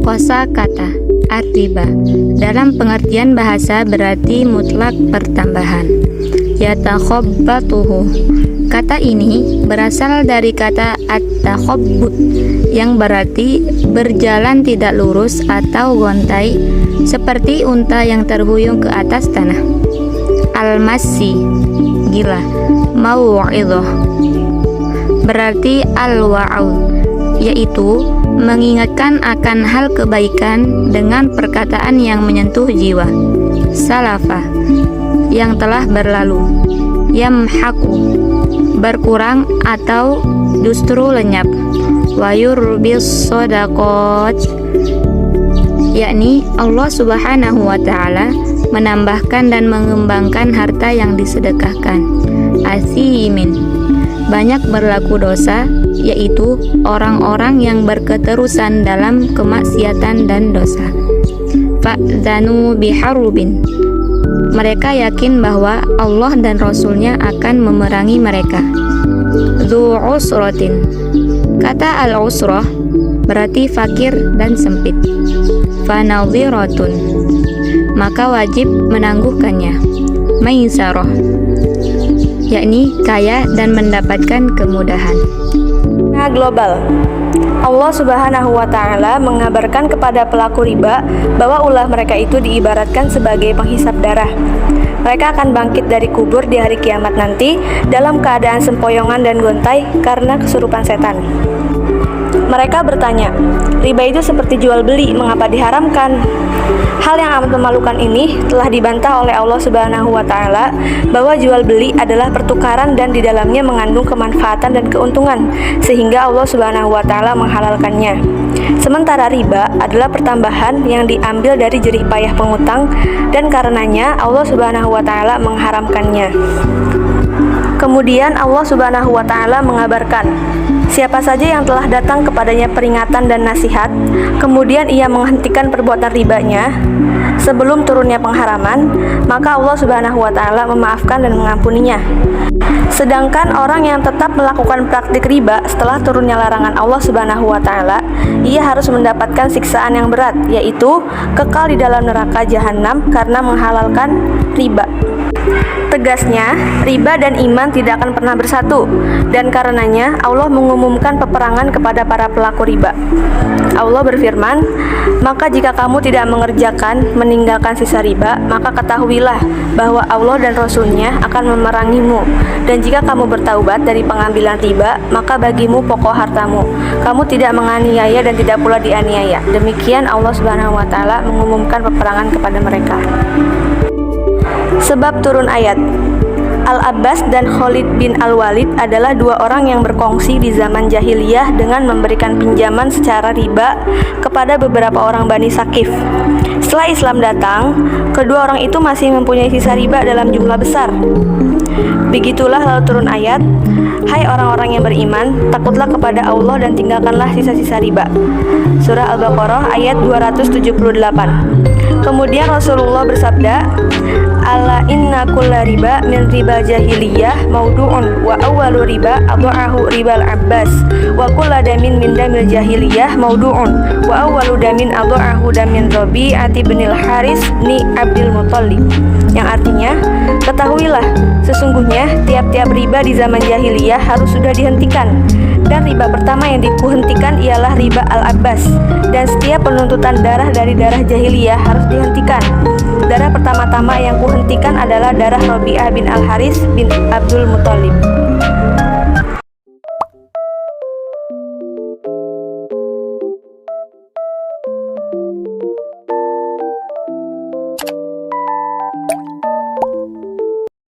Kosakata ar-riba dalam pengertian bahasa berarti mutlak pertambahan. Yatakhobbatuhu, kata ini berasal dari kata at-takhobbut yang berarti berjalan tidak lurus atau gontai seperti unta yang terhuyung ke atas tanah. Al-massi, gila. Mau'idhah berarti al-wa'ud, yaitu mengingatkan akan hal kebaikan dengan perkataan yang menyentuh jiwa. Salafa, yang telah berlalu. Yamhaku, berkurang atau justru lenyap. Wayurbis shadaqat, yakni Allah Subhanahu wa Ta'ala menambahkan dan mengembangkan harta yang disedekahkan. Asimin, banyak berlaku dosa, yaitu orang-orang yang berketerusan dalam kemaksiatan dan dosa. Fa'dzanu biharbin, mereka yakin bahwa Allah dan Rasul-Nya akan memerangi mereka. Dzu usratin, kata al-usrah berarti fakir dan sempit. Fanadhiratun, maka wajib menangguhkannya. Maisarah, yakni kaya dan mendapatkan kemudahan. Global, Allah Subhanahu wa Ta'ala mengabarkan kepada pelaku riba bahwa ulah mereka itu diibaratkan sebagai penghisap darah. Mereka akan bangkit dari kubur di hari kiamat nanti dalam keadaan sempoyongan dan gontai karena kesurupan setan. Mereka bertanya, riba itu seperti jual beli, mengapa diharamkan? Hal yang amat memalukan ini telah dibantah oleh Allah Subhanahu wa Ta'ala bahwa jual beli adalah pertukaran dan di dalamnya mengandung kemanfaatan dan keuntungan, sehingga Allah Subhanahu wa Ta'ala menghalalkannya. Sementara riba adalah pertambahan yang diambil dari jerih payah pengutang dan karenanya Allah Subhanahu wa Ta'ala mengharamkannya. Kemudian Allah Subhanahu wa Ta'ala mengabarkan, siapa saja yang telah datang kepadanya peringatan dan nasihat, kemudian ia menghentikan perbuatan ribanya sebelum turunnya pengharaman, maka Allah Subhanahu wa Ta'ala memaafkan dan mengampuninya. Sedangkan orang yang tetap melakukan praktik riba setelah turunnya larangan Allah Subhanahu wa Ta'ala, ia harus mendapatkan siksaan yang berat, yaitu kekal di dalam neraka jahanam karena menghalalkan riba. Tegasnya, riba dan iman tidak akan pernah bersatu, dan karenanya Allah mengumumkan peperangan kepada para pelaku riba. Allah berfirman, maka jika kamu tidak meninggalkan sisa riba, maka ketahuilah bahwa Allah dan Rasul-Nya akan memerangimu, dan jika kamu bertaubat dari pengambilan riba, maka bagimu pokok hartamu. Kamu tidak menganiaya dan tidak pula dianiaya. Demikian Allah Subhanahu wa Ta'ala mengumumkan peperangan kepada mereka. Sebab turun ayat. Al-Abbas dan Khalid bin Al-Walid adalah dua orang yang berkongsi di zaman jahiliyah dengan memberikan pinjaman secara riba kepada beberapa orang Bani Saqif. Setelah Islam datang, kedua orang itu masih mempunyai sisa riba dalam jumlah besar. Begitulah lalu turun ayat, hai orang-orang yang beriman, takutlah kepada Allah dan tinggalkanlah sisa-sisa riba. Surah Al-Baqarah ayat 278. Kemudian Rasulullah bersabda, ala inna kulla riba min riba jahiliyah maudu'un wa awwalu riba adha'ahu ribal Abbas wa kulla damin min damil jahiliyah maudu'un wa awwalu damin adha'ahu damin Rabi'ati binil Haris ni Abdul Muttalib, yang artinya, ketahuilah sesungguhnya tiap-tiap riba di zaman jahiliyah harus sudah dihentikan, dan riba pertama yang dihentikan ialah riba Al-Abbas, dan setiap penuntutan darah dari darah jahiliyah harus dihentikan. Darah pertama-tama yang kuhentikan adalah darah Rabi'ah bin Al-Haris bin Abdul Muttalib.